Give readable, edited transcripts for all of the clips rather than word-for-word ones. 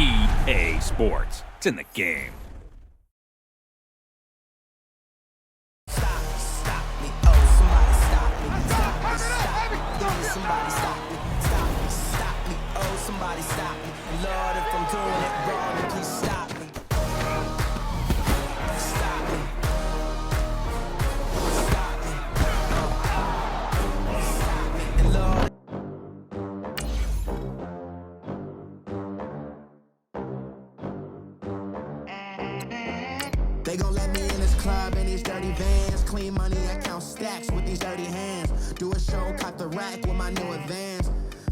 EA Sports. It's in the game. Somebody stop me. Lord, if I'm doing it wrong, then please stop me. Stop me. Stop me. Stop me. And Lord. They gon' let me in this club in these dirty vans. Clean money, I count stacks with these dirty hands. Do a show, cut the rack with my new advance.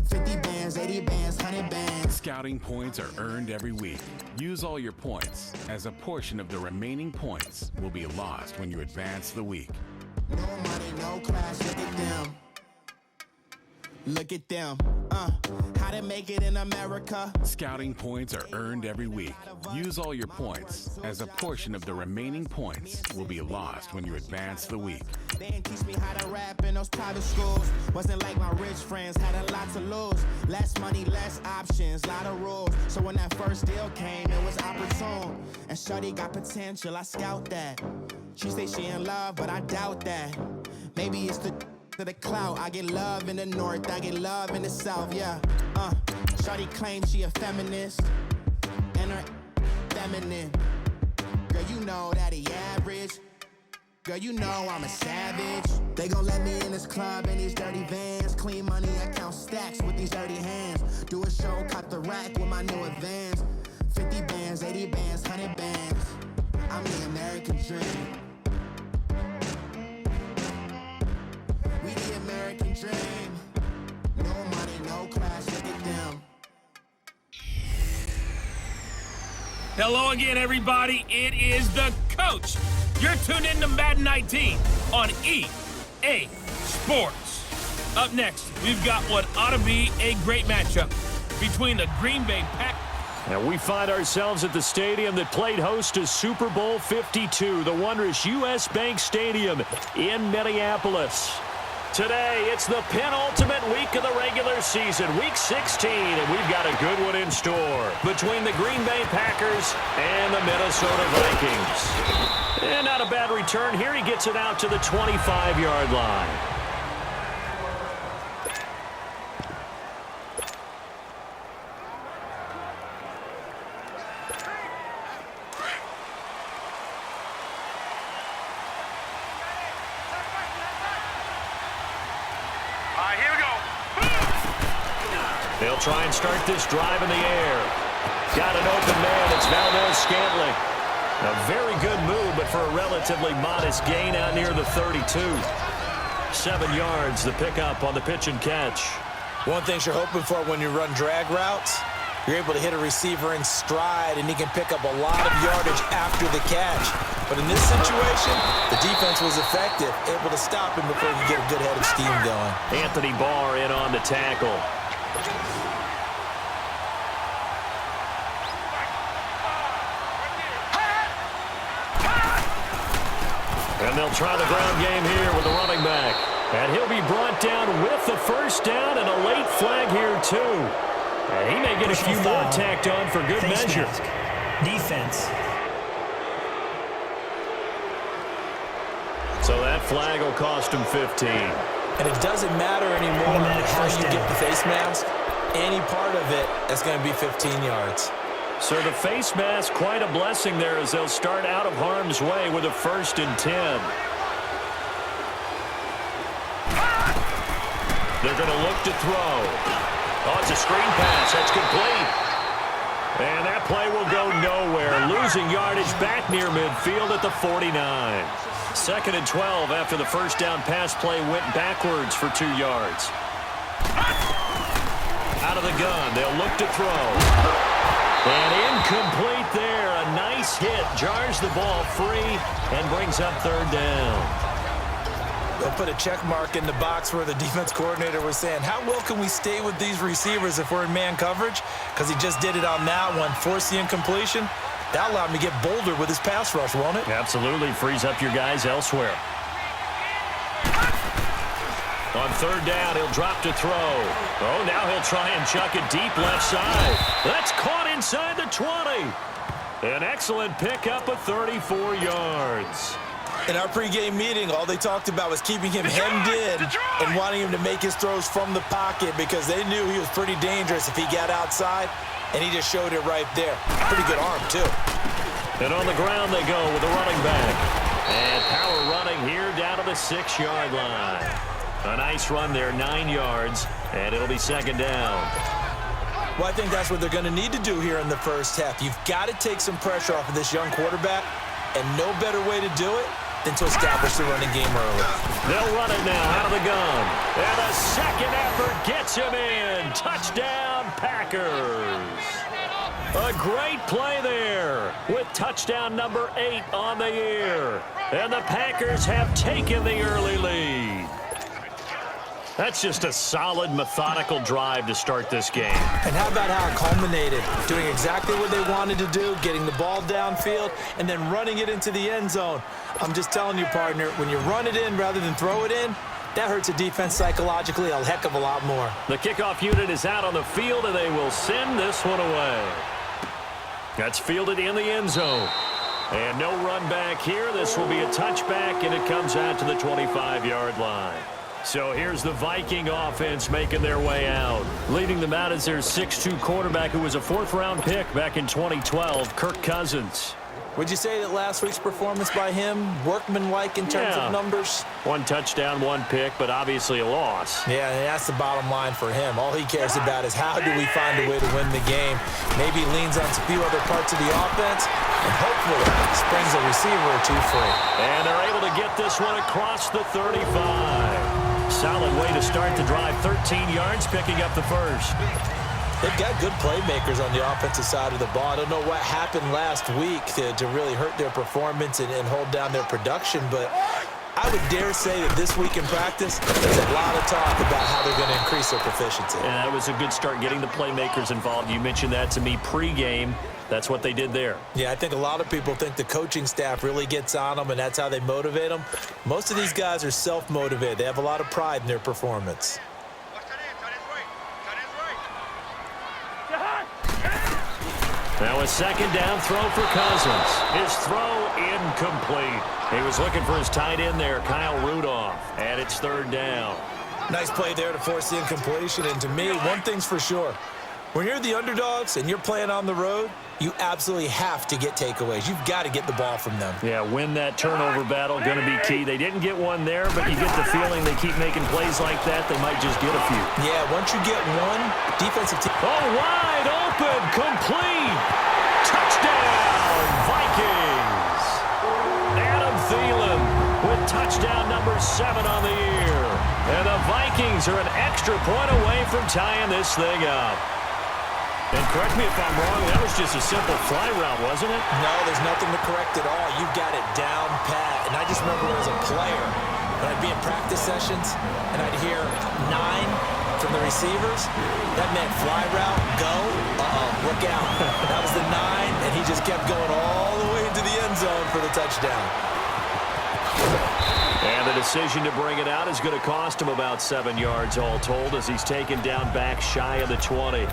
50 bands, 80 bands, 100 bands. Scouting points are earned every week. Use all your points, as a portion of the remaining points will be lost when you advance the week. No money, no class, look at them. Look at them. How to make it in America. Scouting points are earned every week. Use all your points, as a portion of the remaining points will be lost when you advance the week. They didn't teach me how to rap in those private schools. Wasn't like my rich friends, had a lot to lose. Less money, less options, lot of rules. So when that first deal came, it was opportune. And shorty got potential, I scout that. She say she in love, but I doubt that. Maybe it's to the clout. I get love in the north, I get love in the south, yeah. Shorty claims she a feminist, and her feminine. Girl, you know that he average. Girl, you know I'm a savage. They gon' let me in this club in these dirty vans. Clean money, I count stacks with these dirty hands. Do a show, cut the rack with my new advance. 50 bands, 80 bands, 100 bands. I'm the American dream. We the American dream. No money, no class, look at them. Hello again, everybody. It is the coach. You're tuned in to Madden 19 on EA Sports. Up next, we've got what ought to be a great matchup between the Green Bay Packers. And we find ourselves at the stadium that played host to Super Bowl 52, the wondrous U.S. Bank Stadium in Minneapolis. Today, it's the penultimate week of the regular season, Week 16, and we've got a good one in store between the Green Bay Packers and the Minnesota Vikings. And not a bad return here. He gets it out to the 25-yard line. They'll try and start this drive in the air. Got an open man. It's Valdez-Scantling. A very good move, but for a relatively modest gain out near the 32. 7 yards, the pickup on the pitch and catch. One thing you're hoping for when you run drag routes, you're able to hit a receiver in stride, and he can pick up a lot of yardage after the catch. But in this situation, the defense was effective, able to stop him before he could get a good head of steam going. Anthony Barr in on the tackle. And they'll try the ground game here with the running back. And he'll be brought down with the first down and a late flag here, too. And he may get a few more tacked on for good measure. Defense. So that flag will cost him 15. And it doesn't matter anymore how you get the face mask. Any part of it is going to be 15 yards. So the face mask, quite a blessing there as they'll start out of harm's way with a 1st and 10. They're going to look to throw. Oh, it's a screen pass. That's complete. And that play will go nowhere. Losing yardage back near midfield at the 49. 2nd and 12 after the first down pass play went backwards for 2 yards. Out of the gun, they'll look to throw. And incomplete there. A nice hit. Jars the ball free and brings up 3rd down. They'll put a check mark in the box where the defense coordinator was saying, how well can we stay with these receivers if we're in man coverage? Because he just did it on that one. Force the incompletion. That allowed him to get bolder with his pass rush, won't it? Absolutely. Frees up your guys elsewhere. On 3rd down, he'll drop to throw. Oh, now he'll try and chuck it deep left side. That's caught inside the 20. An excellent pickup of 34 yards. In our pregame meeting, all they talked about was keeping him hemmed in and wanting him to make his throws from the pocket because they knew he was pretty dangerous if he got outside, and he just showed it right there. Pretty good arm, too. And on the ground they go with the running back. And power running here down to the 6-yard line. A nice run there, 9 yards, and it'll be second down. Well, I think that's what they're going to need to do here in the first half. You've got to take some pressure off of this young quarterback, and no better way to do it than to establish the running game early. They'll run it now out of the gun. And a second effort gets him in. Touchdown, Packers. A great play there with touchdown number 8 on the year. And the Packers have taken the early lead. That's just a solid, methodical drive to start this game. And how about how it culminated? Doing exactly what they wanted to do, getting the ball downfield, and then running it into the end zone. I'm just telling you, partner, when you run it in rather than throw it in, that hurts a defense psychologically a heck of a lot more. The kickoff unit is out on the field, and they will send this one away. That's fielded in the end zone. And no run back here. This will be a touchback, and it comes out to the 25-yard line. So here's the Viking offense making their way out. Leading them out is their 6'2 quarterback who was a 4th-round pick back in 2012, Kirk Cousins. Would you say that last week's performance by him, workmanlike in terms of numbers? 1 touchdown, 1 pick, but obviously a loss. Yeah, and that's the bottom line for him. All he cares about is how do we find a way to win the game. Maybe he leans on a few other parts of the offense, and hopefully springs a receiver or two free. And they're able to get this one across the 35. Solid way to start the drive. 13 yards, picking up the first. They've got good playmakers on the offensive side of the ball. I don't know what happened last week to really hurt their performance and hold down their production, but I would dare say that this week in practice, there's a lot of talk about how they're going to increase their proficiency. And that was a good start, getting the playmakers involved. You mentioned that to me pregame. That's what they did there. Yeah, I think a lot of people think the coaching staff really gets on them, and that's how they motivate them. Most of these guys are self-motivated. They have a lot of pride in their performance. Now a second down throw for Cousins. His throw incomplete. He was looking for his tight end there, Kyle Rudolph. And it's 3rd down. Nice play there to force the incompletion. And to me, one thing's for sure. When you're the underdogs and you're playing on the road, you absolutely have to get takeaways. You've got to get the ball from them. Yeah, win that turnover battle, going to be key. They didn't get one there, but you get the feeling they keep making plays like that, they might just get a few. Yeah, once you get one, defensive team. Oh, wide open, complete. Touchdown, Vikings. Adam Thielen with touchdown number 7 on the year. And the Vikings are an extra point away from tying this thing up. And correct me if I'm wrong, that was just a simple fly route, wasn't it? No, there's nothing to correct at all. You've got it down pat. And I just remember as a player, when I'd be in practice sessions, and I'd hear 9 from the receivers, that meant fly route, go, look out. That was the 9, and he just kept going all the way into the end zone for the touchdown. And the decision to bring it out is going to cost him about 7 yards all told as he's taken down back shy of the 20.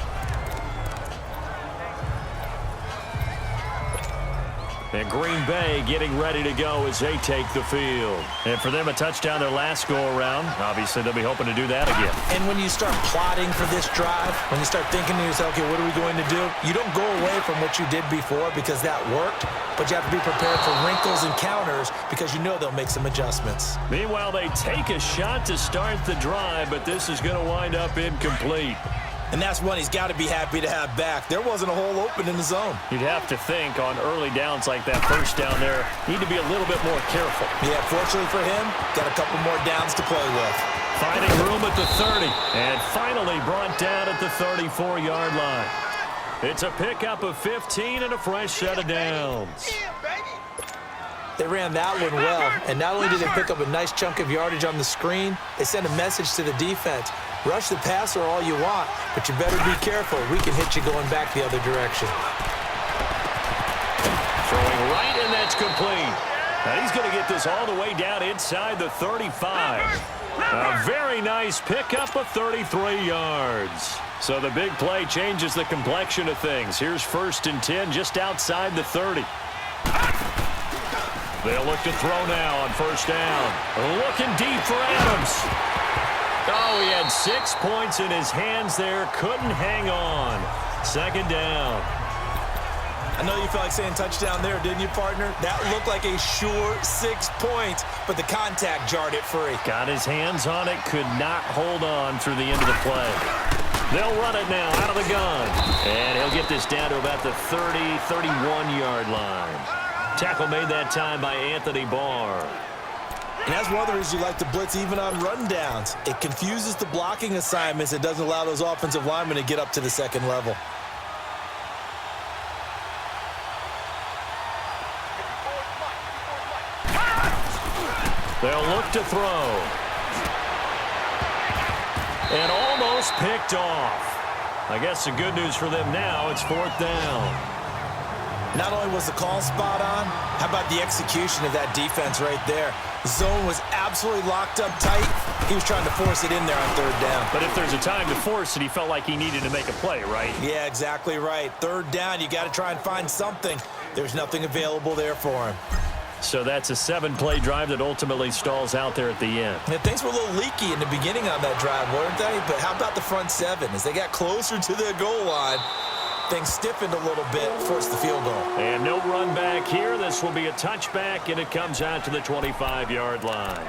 And Green Bay getting ready to go as they take the field. And for them, a touchdown their last go-around. Obviously, they'll be hoping to do that again. And when you start plotting for this drive, when you start thinking to yourself, okay, what are we going to do? You don't go away from what you did before because that worked, but you have to be prepared for wrinkles and counters because you know they'll make some adjustments. Meanwhile, they take a shot to start the drive, but this is going to wind up incomplete. And that's one he's got to be happy to have back. There wasn't a hole open in the zone. You'd have to think on early downs like that first down there, need to be a little bit more careful. Yeah, fortunately for him, got a couple more downs to play with. Finding room at the 30, and finally brought down at the 34-yard line. It's a pickup of 15 and a fresh set of downs. They ran that one well, and not only did they pick up a nice chunk of yardage on the screen, they sent a message to the defense. Rush the passer all you want, but you better be careful. We can hit you going back the other direction. Throwing right, and that's complete. Now he's going to get this all the way down inside the 35. A very nice pickup of 33 yards. So the big play changes the complexion of things. Here's 1st and 10 just outside the 30. They'll look to throw now on 1st down. Looking deep for Adams. Oh, he had 6 points in his hands there. Couldn't hang on. 2nd down. I know you felt like saying touchdown there, didn't you, partner? That looked like a sure 6 points, but the contact jarred it free. Got his hands on it, could not hold on through the end of the play. They'll run it now out of the gun. And he'll get this down to about the 30, 31-yard line. Tackle made that time by Anthony Barr. And that's one of the reasons you like to blitz even on rundowns. It confuses the blocking assignments. It doesn't allow those offensive linemen to get up to the 2nd level. They'll look to throw. And almost picked off. I guess the good news for them now, it's 4th down. Not only was the call spot on, how about the execution of that defense right there? The zone was absolutely locked up tight. He was trying to force it in there on 3rd down. But if there's a time to force it, he felt like he needed to make a play, right? Yeah, exactly right. 3rd down, you got to try and find something. There's nothing available there for him. So that's a 7-play drive that ultimately stalls out there at the end. Yeah, things were a little leaky in the beginning on that drive, weren't they? But how about the front 7? As they got closer to the goal line, things stiffened a little bit, forced the field goal. And no run back here. This will be a touchback, and it comes out to the 25-yard line.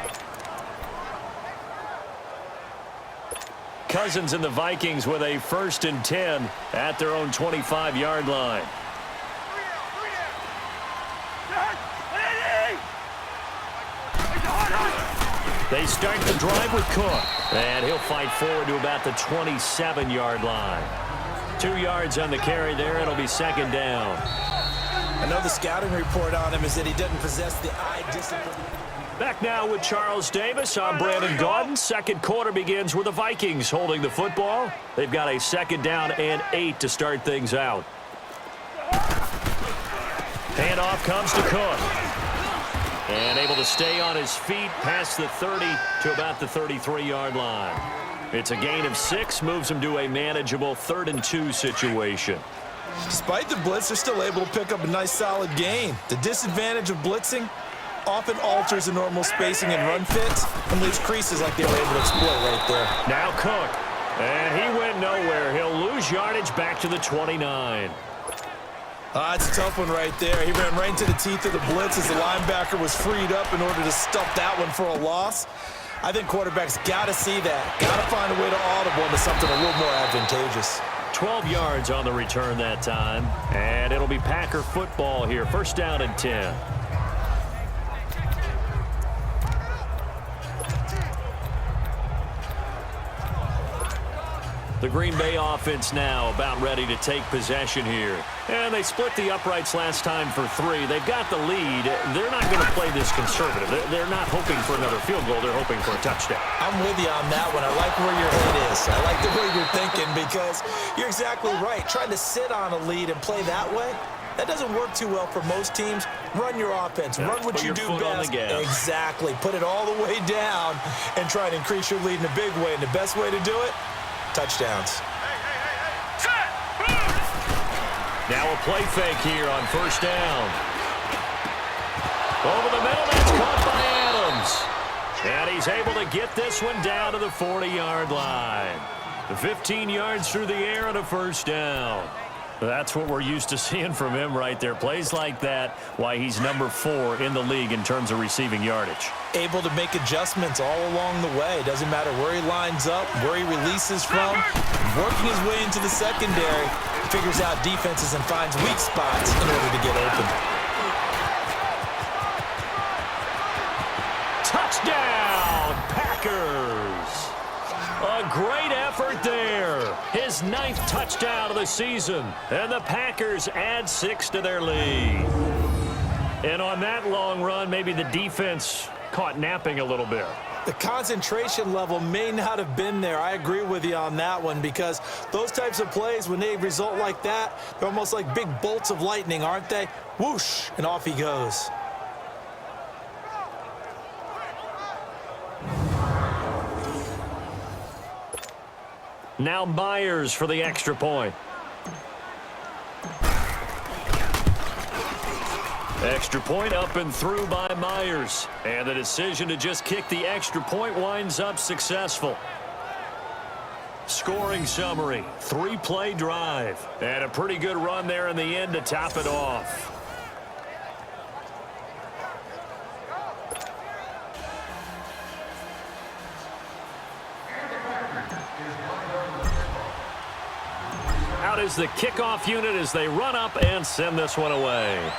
Cousins and the Vikings with a 1st and 10 at their own 25-yard line. They start the drive with Cook. And he'll fight forward to about the 27-yard line. 2 yards on the carry there. It'll be 2nd down. I know the scouting report on him is that he doesn't possess the eye discipline. Back now with Charles Davis. I'm Brandon Gaudin. 2nd quarter begins with the Vikings holding the football. They've got a 2nd down and 8 to start things out. Handoff comes to Cook. And able to stay on his feet past the 30 to about the 33-yard line. It's a gain of 6, moves him to a manageable 3rd and 2 situation. Despite the blitz, they're still able to pick up a nice solid gain. The disadvantage of blitzing often alters the normal spacing and run fits and leaves creases like they were able to exploit right there. Now Cook. And he went nowhere. He'll lose yardage back to the 29. It's a tough one right there. He ran right into the teeth of the blitz as the linebacker was freed up in order to stuff that one for a loss. I think quarterbacks got to see that. Got to find a way to audible into something a little more advantageous. 12 yards on the return that time. And it'll be Packer football here. 1st down and 10. The Green Bay offense now about ready to take possession here. And they split the uprights last time for 3. They've got the lead. They're not going to play this conservative. They're not hoping for another field goal. They're hoping for a touchdown. I'm with you on that one. I like where your head is. I like the way you're thinking because you're exactly right. Trying to sit on a lead and play that way, that doesn't work too well for most teams. Run your offense. Run what you do best. Exactly. Put it all the way down and try to increase your lead in a big way. And the best way to do it, touchdowns. Now a play fake here on 1st down. Over the middle, that's caught by Adams. And he's able to get this one down to the 40-yard line. The 15 yards through the air and a 1st down. That's what we're used to seeing from him right there. Plays like that, why he's number 4 in the league in terms of receiving yardage. Able to make adjustments all along the way. Doesn't matter where he lines up, where he releases from. Working his way into the secondary, figures out defenses and finds weak spots in order to get open. Touchdown, Packers! A great effort there. His 9th touchdown of the season. And the Packers add 6 to their lead. And on that long run, maybe the defense caught napping a little bit. The concentration level may not have been there. I agree with you on that one because those types of plays, when they result like that, they're almost like big bolts of lightning, aren't they? Whoosh, and off he goes. Now Myers for the extra point. Extra point up and through by Myers. And the decision to just kick the extra point winds up successful. Scoring summary, 3-play drive. And a pretty good run there in the end to top it off. Out is the kickoff unit as they run up and send this one away.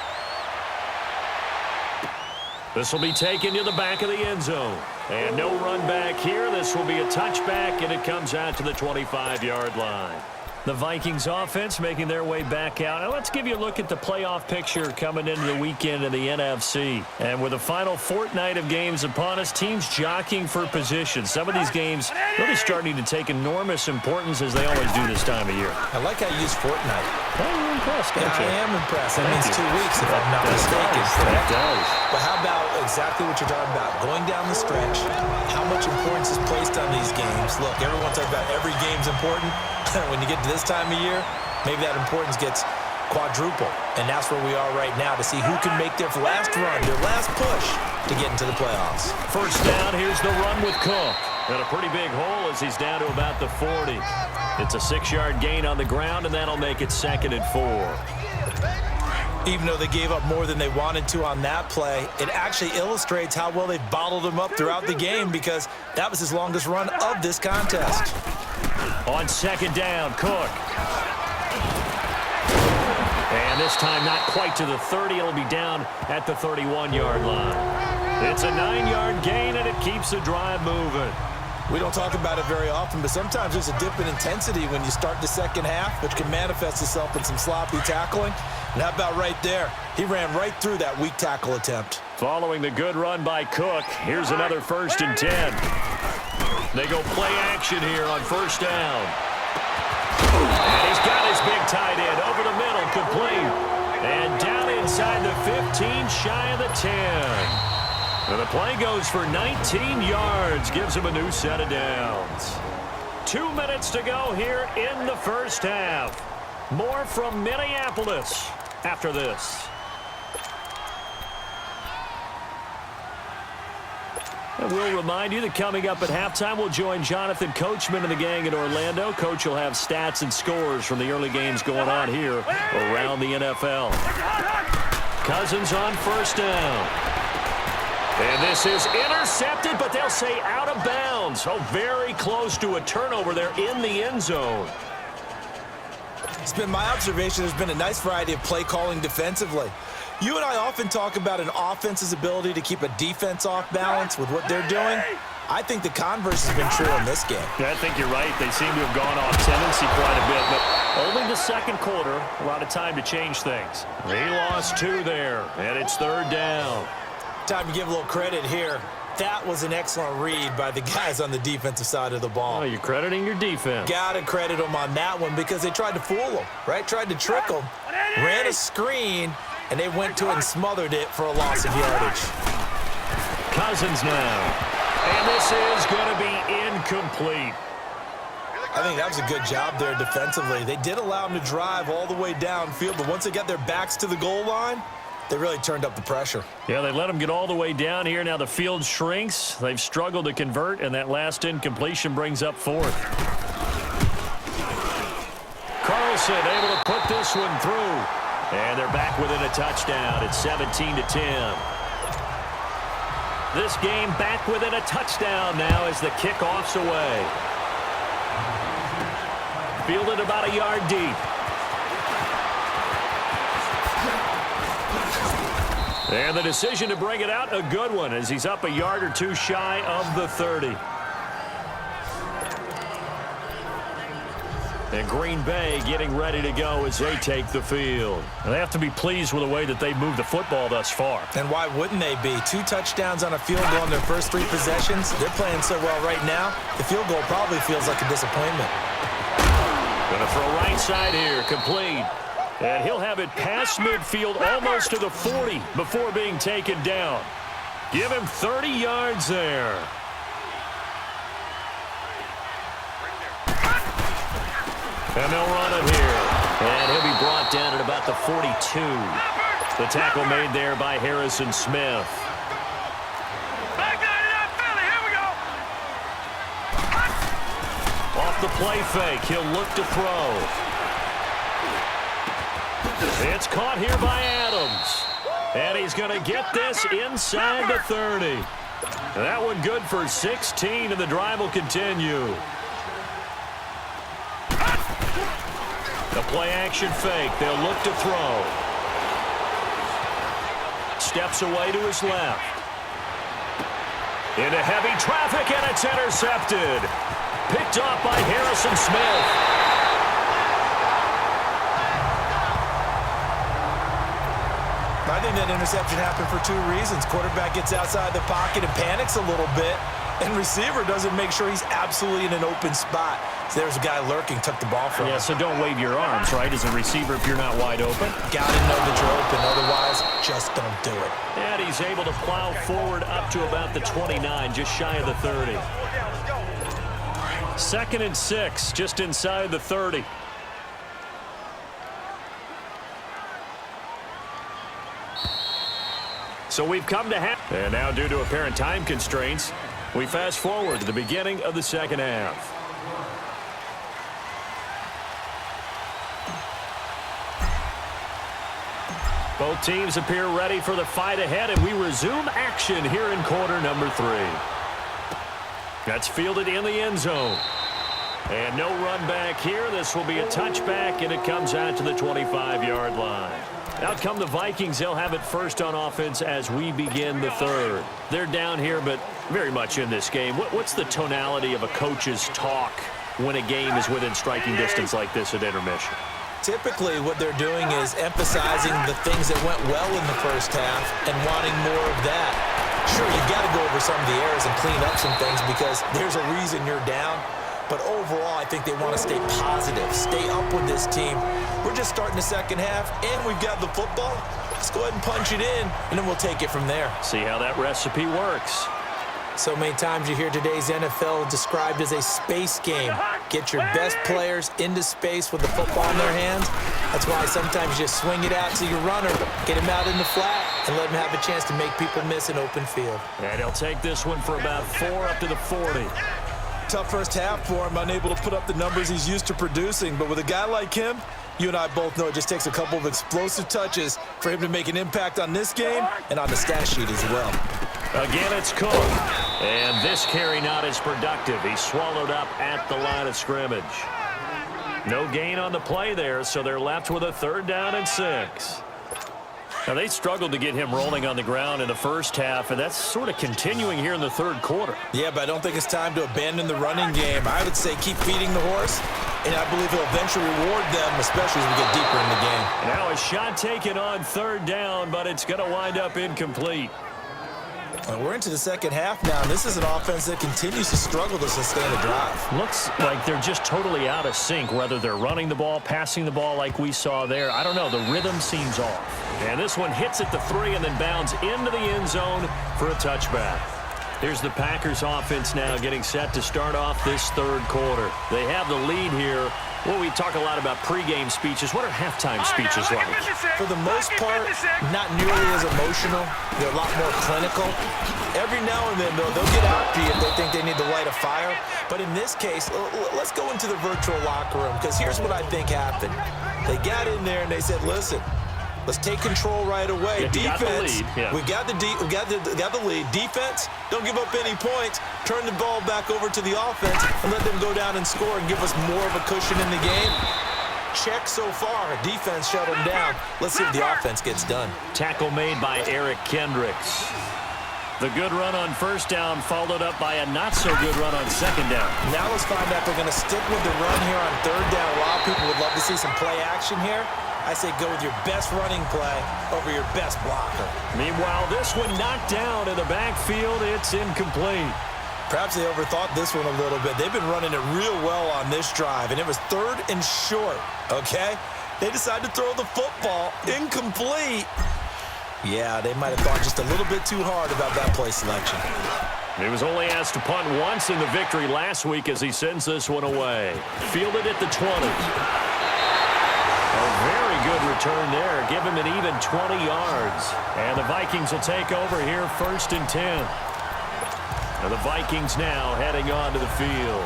This will be taken to the back of the end zone. And no run back here. This will be a touchback, and it comes out to the 25-yard line. The Vikings offense making their way back out. Now let's give you a look at the playoff picture coming into the weekend in the NFC. And with the final fortnight of games upon us, teams jockeying for position. Some of these games really starting to take enormous importance as they always do this time of year. I like how you use fortnight. Oh, you're impressed, don't you? I am impressed. That means 2 weeks if I'm not mistaken. That does. But how about exactly what you're talking about? Going down the stretch, how much importance is placed on these games? Look, everyone talks about every game's important. When you get to this time of year, maybe that importance gets quadruple. And that's where we are right now to see who can make their last run, their last push to get into the playoffs. First down, here's the run with Cook. And a pretty big hole as he's down to about the 40. It's a 6-yard gain on the ground, and that'll make it 2nd and 4. Even though they gave up more than they wanted to on that play, it actually illustrates how well they've bottled him up throughout the game because that was his longest run of this contest. On 2nd down, Cook. And this time not quite to the 30. It'll be down at the 31-yard line. It's a 9-yard gain, and it keeps the drive moving. We don't talk about it very often, but sometimes there's a dip in intensity when you start the second half, which can manifest itself in some sloppy tackling. And how about right there? He ran right through that weak tackle attempt. Following the good run by Cook, here's another 1st and 10. They go play action here on 1st down. And he's got his big tight end over the middle, complete. And down inside the 15, shy of the 10. And the play goes for 19 yards, gives him a new set of downs. 2 minutes to go here in the first half. More from Minneapolis after this. And we'll remind you that coming up at halftime, we'll join Jonathan Coachman and the gang in Orlando. Coach will have stats and scores from the early games going on here around the NFL. Cousins on 1st down. And this is intercepted, but they'll say out of bounds. Oh, very close to a turnover there in the end zone. It's been my observation there's been a nice variety of play calling defensively. You and I often talk about an offense's ability to keep a defense off balance with what they're doing. I think the converse has been true in this game. Yeah, I think you're right. They seem to have gone off tendency quite a bit, but only the 2nd quarter, a lot of time to change things. They lost 2 there, and it's 3rd down. Time to give a little credit here. That was an excellent read by the guys on the defensive side of the ball. Oh, you're crediting your defense. Got to credit them on that one because they tried to fool them, right? Tried to trick them, ran a screen, and they went to it and smothered it for a loss of yardage. Cousins now. And this is going to be incomplete. I think that was a good job there defensively. They did allow them to drive all the way downfield, but once they got their backs to the goal line, they really turned up the pressure. Yeah, they let them get all the way down here. Now the field shrinks. They've struggled to convert, and that last incompletion brings up 4th. Carlson able to put this one through. And they're back within a touchdown. It's 17-10. This game back within a touchdown now as the kickoff's away. Fielded about a yard deep. And the decision to bring it out, a good one, as he's up a yard or 2 shy of the 30. And Green Bay getting ready to go as they take the field. And they have to be pleased with the way that they've moved the football thus far. And why wouldn't they be? 2 touchdowns on a field goal in their first 3 possessions. They're playing so well right now, the field goal probably feels like a disappointment. Gonna throw right side here, complete. And he'll have it past midfield almost to the 40 before being taken down. Give him 30 yards there. And they'll run it here. And he'll be brought down at about the 42. The tackle made there by Harrison Smith. Off the play fake, he'll look to throw. It's caught here by Adams. And he's going to get this inside the 30. That one good for 16, and the drive will continue. The play action fake. They'll look to throw. Steps away to his left. Into heavy traffic, and it's intercepted. Picked off by Harrison Smith. I think that interception happened for two reasons. Quarterback gets outside the pocket and panics a little bit, and receiver doesn't make sure he's absolutely in an open spot. So there's a guy lurking, took the ball from him. Yeah, so don't wave your arms, right, as a receiver if you're not wide open. Got to know that you're open. Otherwise, just don't do it. And he's able to plow forward up to about the 29, just shy of the 30. 2nd and 6, just inside the 30. So we've come to half. And now, due to apparent time constraints, we fast forward to the beginning of the second half. Both teams appear ready for the fight ahead, and we resume action here in quarter number 3. That's fielded in the end zone. And no run back here. This will be a touchback, and it comes out to the 25-yard line. Out come the Vikings. They'll have it first on offense as we begin the third. They're down here, but very much in this game. What's the tonality of a coach's talk when a game is within striking distance like this at intermission? Typically, what they're doing is emphasizing the things that went well in the first half and wanting more of that. Sure, you've got to go over some of the errors and clean up some things because there's a reason you're down. But overall, I think they want to stay positive, stay up with this team. We're just starting the second half, and we've got the football. Let's go ahead and punch it in, and then we'll take it from there. See how that recipe works. So many times you hear today's NFL described as a space game. Get your best players into space with the football in their hands. That's why sometimes you swing it out to your runner, get him out in the flat, and let him have a chance to make people miss an open field. And he'll take this one for about 4 up to the 40. Tough first half for him, unable to put up the numbers he's used to producing. But with a guy like him, you and I both know it just takes a couple of explosive touches for him to make an impact on this game and on the stat sheet as well. Again, it's Cook. And this carry not as productive. He's swallowed up at the line of scrimmage. No gain on the play there, so they're left with a 3rd down and 6. Now, they struggled to get him rolling on the ground in the first half, and that's sort of continuing here in the third quarter. Yeah, but I don't think it's time to abandon the running game. I would say keep feeding the horse, and I believe he'll eventually reward them, especially as we get deeper in the game. Now a shot taken on 3rd down, but it's going to wind up incomplete. We're into the second half now, and this is an offense that continues to struggle to sustain a drive. Looks like they're just totally out of sync, whether they're running the ball, passing the ball like we saw there. I don't know. The rhythm seems off. And this one hits at the 3 and then bounds into the end zone for a touchback. Here's the Packers offense now getting set to start off this third quarter. They have the lead here. Well, we talk a lot about pregame speeches. What are halftime speeches like? For the most part, not nearly as emotional. They're a lot more clinical. Every now and then, though, they'll get out to you if they think they need to light a fire. But in this case, let's go into the virtual locker room, because here's what I think happened. They got in there and they said, listen, let's take control right away. Yeah, defense, we got the lead. Defense, don't give up any points. Turn the ball back over to the offense and let them go down and score and give us more of a cushion in the game. Check so far. Defense shut them down. Let's see if the offense gets done. Tackle made by Eric Kendricks. The good run on 1st down followed up by a not-so-good run on 2nd down. Now let's find out if they're going to stick with the run here on 3rd down. A lot of people would love to see some play action here. I say go with your best running play over your best blocker. Meanwhile, this one knocked down in the backfield. It's incomplete. Perhaps they overthought this one a little bit. They've been running it real well on this drive, and it was 3rd and short, okay? They decided to throw the football incomplete. Yeah, they might have thought just a little bit too hard about that play selection. He was only asked to punt once in the victory last week as he sends this one away. Fielded at the 20. A very good return there. Give him an even 20 yards. And the Vikings will take over here 1st and 10. And the Vikings now heading onto the field.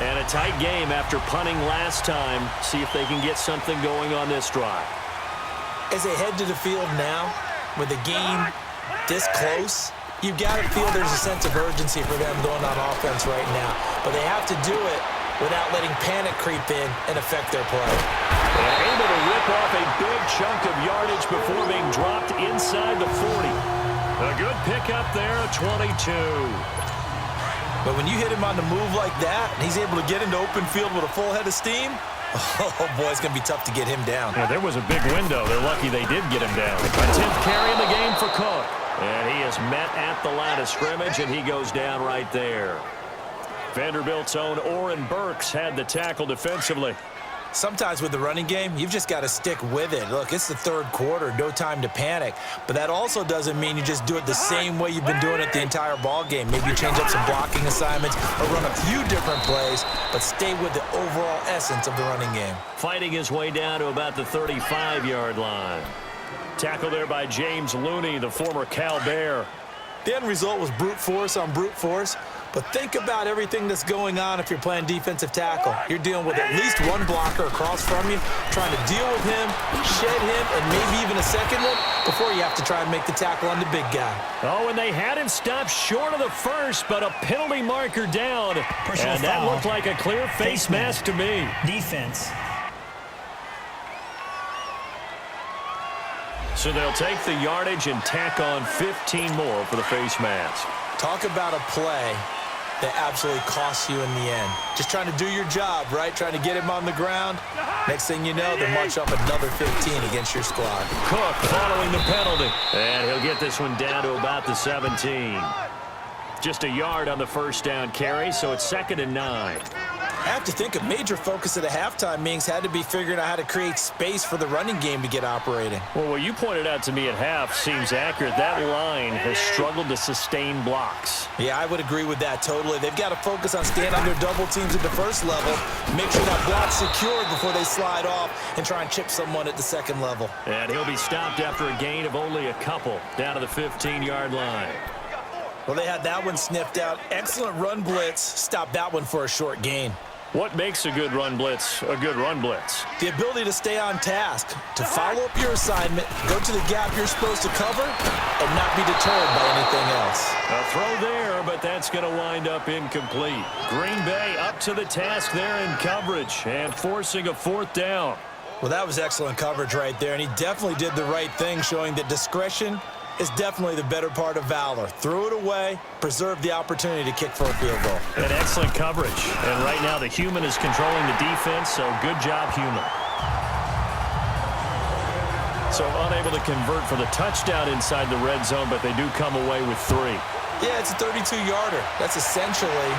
And a tight game after punting last time. See if they can get something going on this drive. As they head to the field now, with the game this close, you've got to feel there's a sense of urgency for them going on offense right now. But they have to do it without letting panic creep in and affect their play. And able to rip off a big chunk of yardage before being dropped inside the 40. A good pickup there, 22. But when you hit him on the move like that, and he's able to get into open field with a full head of steam, oh, boy, it's going to be tough to get him down. Yeah, there was a big window. They're lucky they did get him down. A 10th carry in the game for Cook. And he is met at the line of scrimmage, and he goes down right there. Vanderbilt's own Oren Burks had the tackle defensively. Sometimes with the running game, you've just got to stick with it. Look, it's the 3rd quarter, no time to panic. But that also doesn't mean you just do it the same way you've been doing it the entire ball game. Maybe you change up some blocking assignments or run a few different plays, but stay with the overall essence of the running game. Fighting his way down to about the 35-yard line. Tackle there by James Looney, the former Cal Bear. The end result was brute force on brute force. But think about everything that's going on if you're playing defensive tackle. You're dealing with at least one blocker across from you, trying to deal with him, shed him, and maybe even a second one before you have to try and make the tackle on the big guy. Oh, and they had him stopped short of the first, but a penalty marker down. Personal and that foul. looked like a clear face mask to me. Defense. So they'll take the yardage and tack on 15 more for the face mask. Talk about a play that absolutely costs you in the end. Just trying to do your job, right? Trying to get him on the ground. Next thing you know, they march up another 15 against your squad. Cook following the penalty. And he'll get this one down to about the 17. Just a yard on the first down carry, so it's 2nd and 9. I have to think a major focus of the halftime meetings had to be figuring out how to create space for the running game to get operating. Well, what you pointed out to me at half seems accurate. That line has struggled to sustain blocks. Yeah, I would agree with that totally. They've got to focus on staying on their double teams at the first level, make sure that block's secured before they slide off and try and chip someone at the second level. And he'll be stopped after a gain of only a couple down to the 15-yard line. Well, they had that one sniffed out. Excellent run blitz. Stopped that one for a short gain. What makes a good run blitz a good run blitz? The ability to stay on task, to follow up your assignment, go to the gap you're supposed to cover, and not be deterred by anything else. A throw there, but that's going to wind up incomplete. Green Bay up to the task there in coverage and forcing a 4th down. Well, that was excellent coverage right there, and he definitely did the right thing, showing that discretion is definitely the better part of valor. Threw it away, preserved the opportunity to kick for a field goal. And excellent coverage. And right now the human is controlling the defense, so good job, human. So unable to convert for the touchdown inside the red zone, but they do come away with 3. Yeah, it's a 32-yarder. That's essentially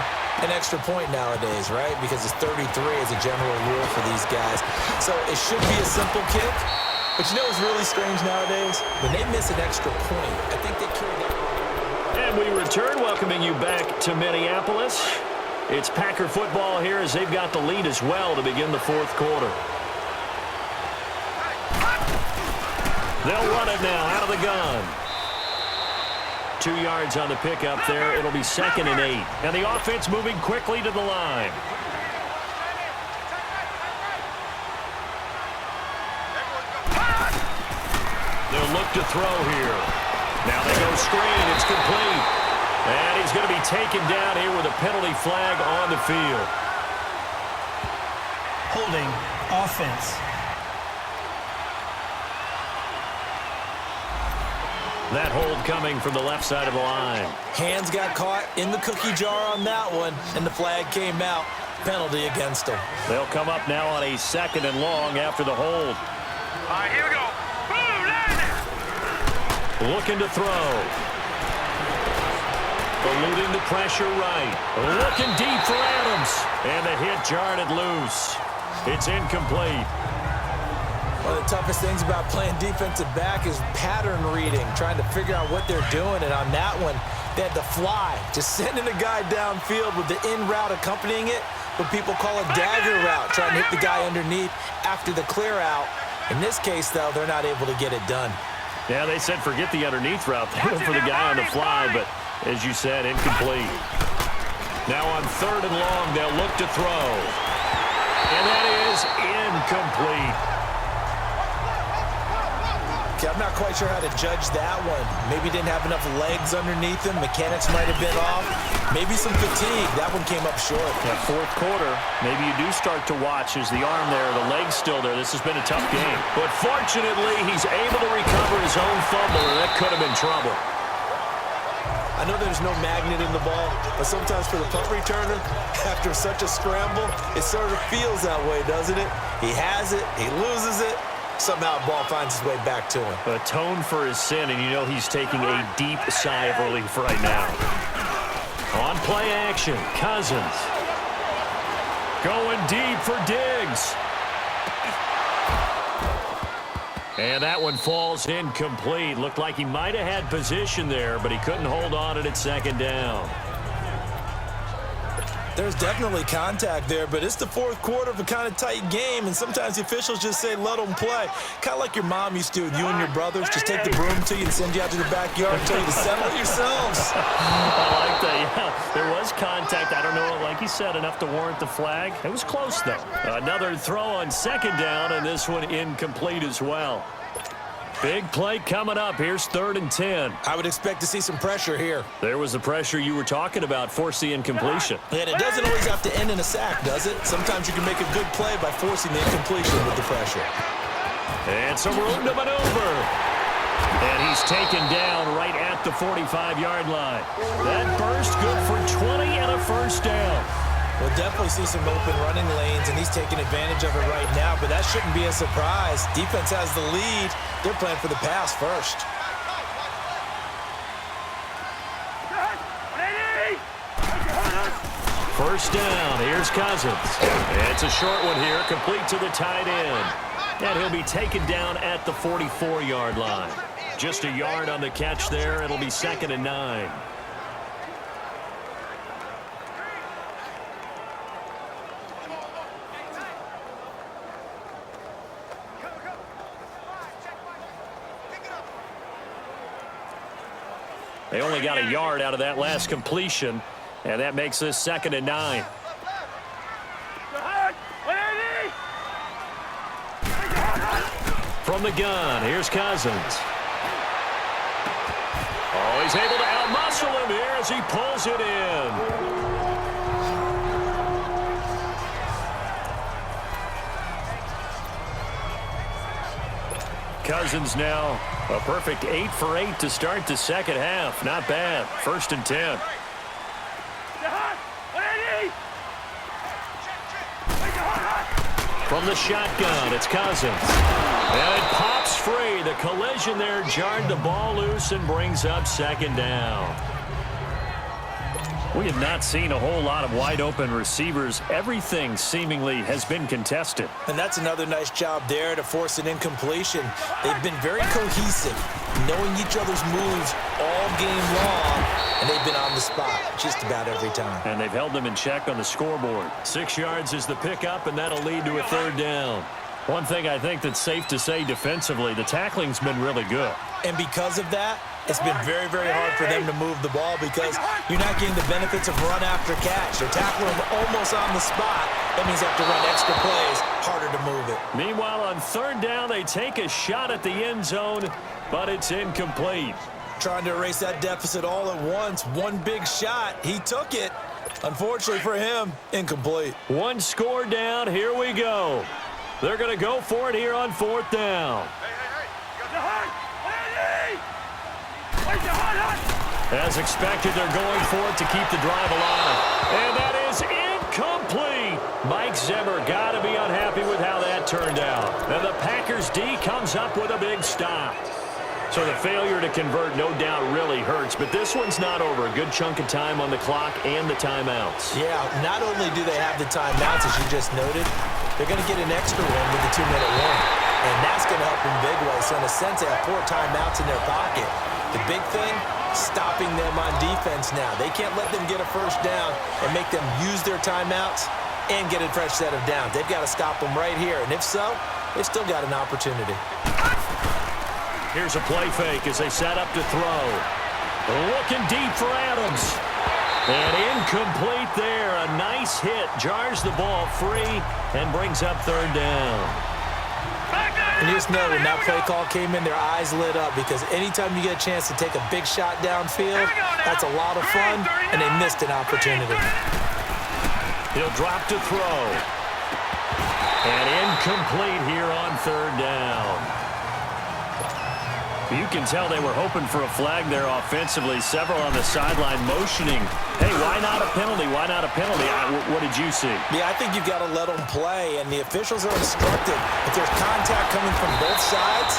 an extra point nowadays, right? Because it's 33 as a general rule for these guys. So it should be a simple kick. But you know what's really strange nowadays? When they miss an extra point, I think they carry that. And we return, welcoming you back to Minneapolis. It's Packer football here as they've got the lead as well to begin the 4th quarter. They'll run it now out of the gun. 2 yards on the pickup there. It'll be 2nd and 8. And the offense moving quickly to the line. They'll look to throw here. Now they go screen. It's complete. And he's going to be taken down here with a penalty flag on the field. Holding. Offense. That hold coming from the left side of the line. Hands got caught in the cookie jar on that one, and the flag came out. Penalty against them. They'll come up now on a 2nd and long after the hold. All right, here we go. Looking to throw. Eluding the pressure right. Looking deep for Adams. And the hit jarred it loose. It's incomplete. One of the toughest things about playing defensive back is pattern reading, trying to figure out what they're doing. And on that one, They had the fly, just sending a guy downfield with the in route accompanying it, what people call a dagger route, trying to hit the guy underneath after the clear out. In this case, though, they're not able to get it done. Yeah, they said forget the underneath route. They went for the guy on the fly, but as you said, incomplete. Now on 3rd and long, they'll look to throw. And that is incomplete. Okay, I'm not quite sure how to judge that one. Maybe didn't have enough legs underneath him. Mechanics might have been off. Maybe some fatigue. That one came up short. That 4th quarter, maybe you do start to watch as the arm there, the leg's still there. This has been a tough game. But fortunately, he's able to recover his own fumble, and that could have been trouble. I know there's no magnet in the ball, but sometimes for the punt returner, after such a scramble, it sort of feels that way, doesn't it? He has it, he loses it, somehow the ball finds its way back to him. Atone for his sin, and you know he's taking a deep sigh of relief right now. On play action, Cousins. Going deep for Diggs. And that one falls incomplete. Looked like he might have had position there, but he couldn't hold on it at 2nd down. There's definitely contact there, but it's the 4th quarter of a kind of tight game, and sometimes the officials just say, let them play. Kind of like your mom used to do with you and your brothers. Just take the broom to you and send you out to the backyard and tell you to settle it yourselves. I like that, yeah. There was contact. I don't know, like you said, enough to warrant the flag. It was close, though. Another throw on 2nd down, and this one incomplete as well. Big play coming up. Here's 3rd and 10. I would expect to see some pressure here. There was the pressure you were talking about, force the incompletion. And it doesn't always have to end in a sack, does it? Sometimes you can make a good play by forcing the incompletion with the pressure. And some room to maneuver. And he's taken down right at the 45-yard line. That burst good for 20 and a 1st down. We'll definitely see some open running lanes, and he's taking advantage of it right now, but that shouldn't be a surprise. Defense has the lead. They're playing for the pass first. First down. Here's Cousins. It's a short one here, complete to the tight end. And he'll be taken down at the 44-yard line. Just a yard on the catch there. It'll be 2nd and 9. They only got a yard out of that last completion, and that makes this 2nd and 9. From the gun, here's Cousins. Oh, he's able to outmuscle him here as he pulls it in. Cousins now a perfect 8 for 8 to start the 2nd half. Not bad. 1st and 10. From the shotgun, it's Cousins. And it pops free. The collision there jarred the ball loose and brings up 2nd down. We have not seen a whole lot of wide-open receivers. Everything seemingly has been contested. And that's another nice job there to force an incompletion. They've been very cohesive, knowing each other's moves all game long, and they've been on the spot just about every time. And they've held them in check on the scoreboard. 6 yards is the pickup, and that'll lead to a 3rd down. One thing I think that's safe to say defensively, the tackling's been really good. And because of that, it's been very, very hard for them to move the ball because you're not getting the benefits of run after catch. They're tackling them almost on the spot. That means they have to run extra plays, harder to move it. Meanwhile, on 3rd down, they take a shot at the end zone, but it's incomplete. Trying to erase that deficit all at once. One big shot. He took it. Unfortunately for him, incomplete. One score down. Here we go. They're going to go for it here on 4th down. As expected, they're going for it to keep the drive alive. And that is incomplete. Mike Zimmer got to be unhappy with how that turned out. And the Packers D comes up with a big stop. So the failure to convert no doubt really hurts, but this one's not over. A good chunk of time on the clock and the timeouts. Yeah, not only do they have the timeouts, as you just noted, they're going to get an extra one with the 2-minute warning. And that's going to help in big ways. So in a sense, they have 4 timeouts in their pocket. The big thing, stopping them on defense now. They can't let them get a first down and make them use their timeouts and get a fresh set of downs. They've got to stop them right here, and if so, they've still got an opportunity. Here's a play fake as they set up to throw. Looking deep for Adams. And incomplete there. A nice hit. Jars the ball free and brings up third down. And you just know when that play call came in, their eyes lit up because anytime you get a chance to take a big shot downfield, that's a lot of fun, and they missed an opportunity. He'll drop to throw. And incomplete here on third down. You can tell they were hoping for a flag there offensively. Several on the sideline motioning. Hey, why not a penalty? Why not a penalty? What did you see? Yeah, I think you've got to let them play, and the officials are instructed. If there's contact coming from both sides,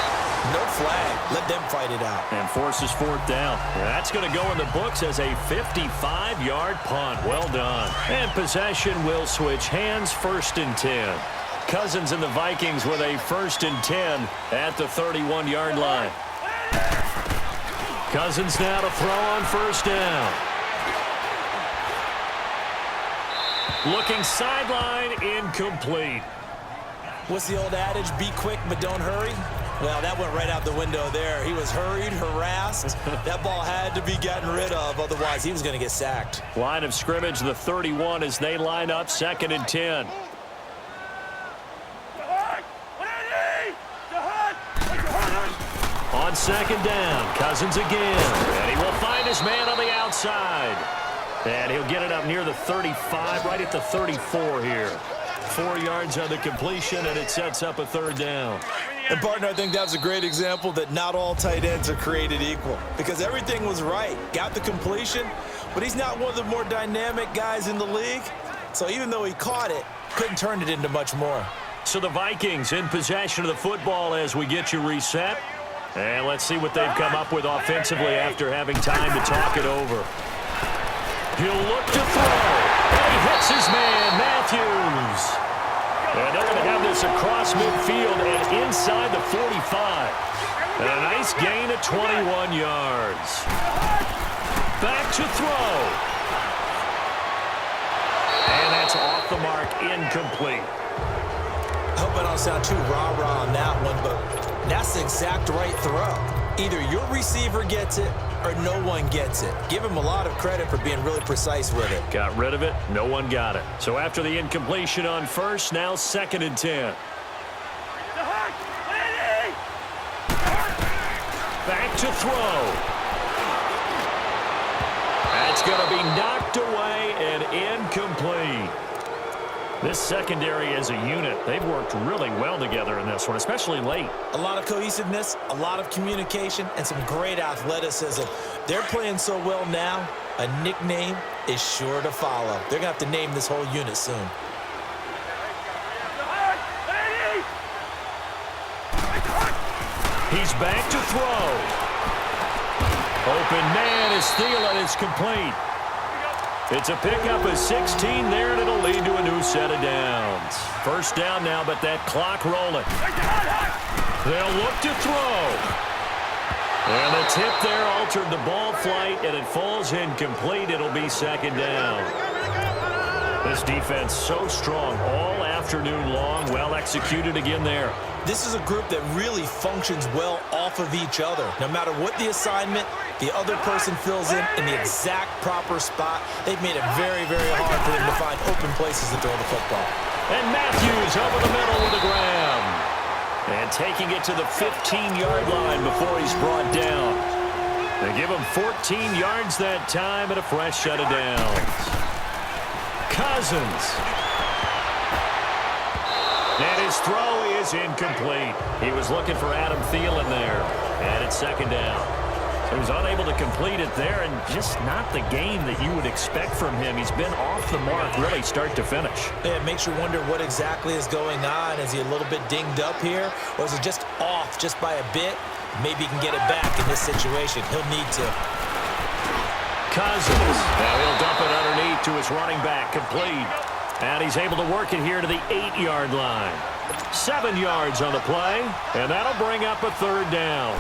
no flag. Let them fight it out. And forces fourth down. That's going to go in the books as a 55-yard punt. Well done. And possession will switch hands, 1st and 10. Cousins and the Vikings with a 1st and 10 at the 31-yard line. Cousins now to throw on 1st down. Looking sideline, incomplete. What's the old adage? Be quick, but don't hurry. Well, that went right out the window there. He was hurried, harassed. That ball had to be gotten rid of, otherwise he was going to get sacked. Line of scrimmage, the 31 as they line up, 2nd and 10. On 2nd down, Cousins again. And he will find his man on the outside. And he'll get it up near the 35, right at the 34 here. 4 yards on the completion, and it sets up a 3rd down. And, partner, I think that's a great example that not all tight ends are created equal. Because everything was right. Got the completion, but he's not one of the more dynamic guys in the league. So even though he caught it, couldn't turn it into much more. So the Vikings in possession of the football as we get you reset. And let's see what they've come up with offensively after having time to talk it over. He'll look to throw. And he hits his man, Matthews. And they're going to have this across midfield and inside the 45. And a nice gain of 21 yards. Back to throw. And that's off the mark, incomplete. I hope I don't sound too rah-rah on that one, but that's the exact right throw. Either your receiver gets it or no one gets it. Give him a lot of credit for being really precise with it. Got rid of it. No one got it. So after the incompletion on 1st, now 2nd and 10. Back to throw. That's going to be knocked away and incomplete. This secondary as a unit, they've worked really well together in this one, especially late. A lot of cohesiveness, a lot of communication, and some great athleticism. They're playing so well now, a nickname is sure to follow. They're going to have to name this whole unit soon. He's back to throw. Open man is Thielen. It's complete. It's a pickup of 16 there, and it'll lead to a new set of downs. 1st down now, but that clock rolling. They'll look to throw. And the tip there altered the ball flight, and it falls incomplete. It'll be 2nd down. This defense so strong all afternoon long. Well executed again there. This is a group that really functions well off of each other. No matter what the assignment, the other person fills in the exact proper spot. They've made it very, very hard for them to find open places to throw the football. And Matthews over the middle with a grab. And taking it to the 15-yard line before he's brought down. They give him 14 yards that time and a fresh set of downs. Cousins. And his throw is incomplete. He was looking for Adam Thielen there. And it's 2nd down. He was unable to complete it there, and just not the game that you would expect from him. He's been off the mark really start to finish. Yeah, it makes you wonder what exactly is going on. Is he a little bit dinged up here, or is it just off just by a bit? Maybe he can get it back in this situation. He'll need to. Cousins. Now he'll dump it underneath to his running back, complete. And he's able to work it here to the 8-yard line. 7 yards on the play, and that'll bring up a 3rd down.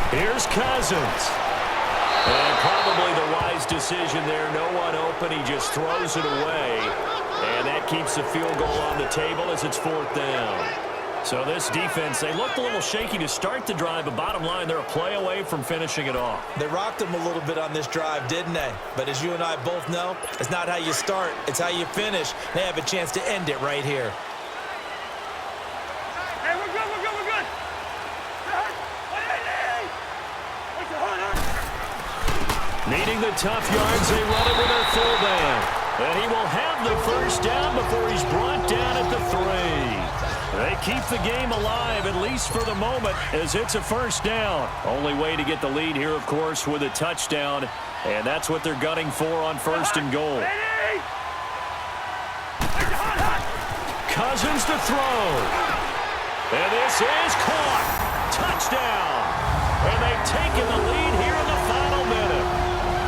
Here's Cousins. And probably the wise decision there. No one open. He just throws it away. And that keeps the field goal on the table as it's 4th down. So this defense, they looked a little shaky to start the drive, but bottom line, they're a play away from finishing it off. They rocked them a little bit on this drive, didn't they? But as you and I both know, it's not how you start, it's how you finish. They have a chance to end it right here. Hey, we're good, we're good, we're good. Needing the tough yards, they run it with their fullback. And he will have the first down before he's brought down at the 3. They keep the game alive, at least for the moment, as it's a first down. Only way to get the lead here, of course, with a touchdown. And that's what they're gunning for on 1st and goal. Cousins to throw. And this is caught. Touchdown. And they've taken the lead here in the final minute.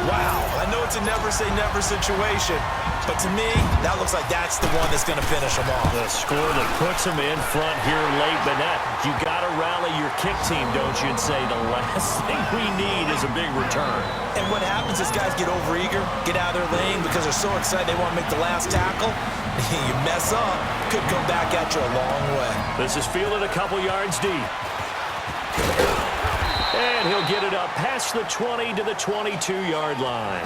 Wow, I know it's a never-say-never situation, but to me, that looks like that's the one that's going to finish them off. The score that puts them in front here late, but you got to rally your kick team, don't you, and say the last thing we need is a big return. And what happens is guys get overeager, get out of their lane because they're so excited they want to make the last tackle. You mess up, could come back at you a long way. This is fielded a couple yards deep. And he'll get it up past the 20 to the 22-yard line.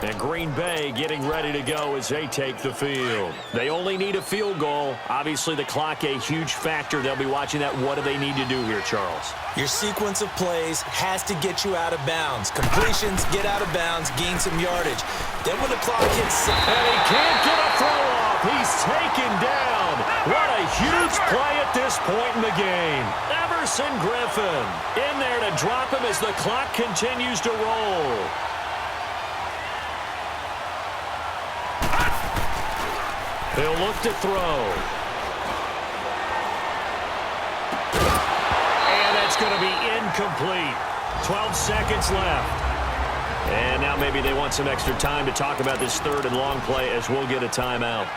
And Green Bay getting ready to go as they take the field. They only need a field goal. Obviously, the clock a huge factor. They'll be watching that. What do they need to do here, Charles? Your sequence of plays has to get you out of bounds. Completions, get out of bounds, gain some yardage. Then when the clock hits... And he can't get a throw off. He's taken down. What a huge play at this point in the game. Everson Griffin in there to drop him as the clock continues to roll. He'll look to throw. And that's going to be incomplete. 12 seconds left. And now maybe they want some extra time to talk about this 3rd and long play as we'll get a timeout.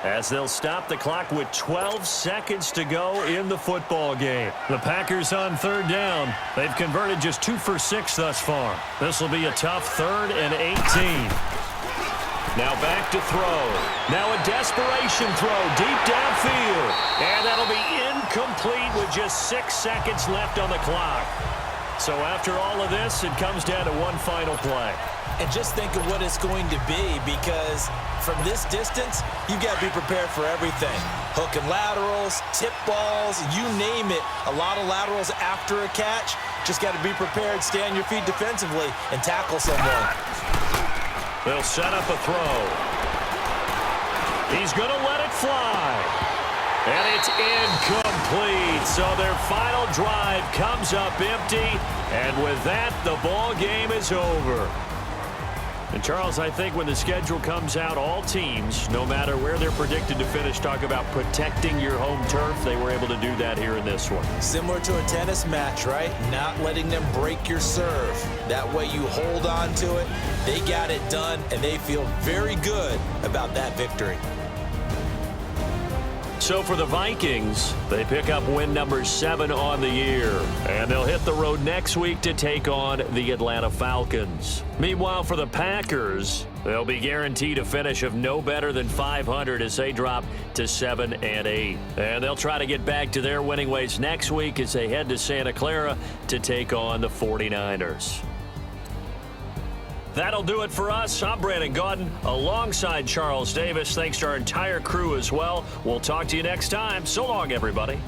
As they'll stop the clock with 12 seconds to go in the football game. The Packers on 3rd down. They've converted just 2 for 6 thus far. This will be a tough 3rd and 18. Now back to throw. Now a desperation throw deep downfield. And that'll be incomplete with just 6 seconds left on the clock. So after all of this, it comes down to one final play. And just think of what it's going to be, because from this distance, you've got to be prepared for everything. Hook and laterals, tip balls, you name it. A lot of laterals after a catch. Just got to be prepared, stay on your feet defensively, and tackle someone. They'll set up a throw. He's going to let it fly. And it's incomplete. So their final drive comes up empty. And with that, the ball game is over. And, Charles, I think when the schedule comes out, all teams, no matter where they're predicted to finish, talk about protecting your home turf. They were able to do that here in this one. Similar to a tennis match, right? Not letting them break your serve. That way you hold on to it. They got it done, and they feel very good about that victory. So for the Vikings, they pick up win number 7 on the year. And they'll hit the road next week to take on the Atlanta Falcons. Meanwhile, for the Packers, they'll be guaranteed a finish of no better than 500 as they drop to 7-8. And they'll try to get back to their winning ways next week as they head to Santa Clara to take on the 49ers. That'll do it for us. I'm Brandon Gaudin alongside Charles Davis. Thanks to our entire crew as well. We'll talk to you next time. So long, everybody.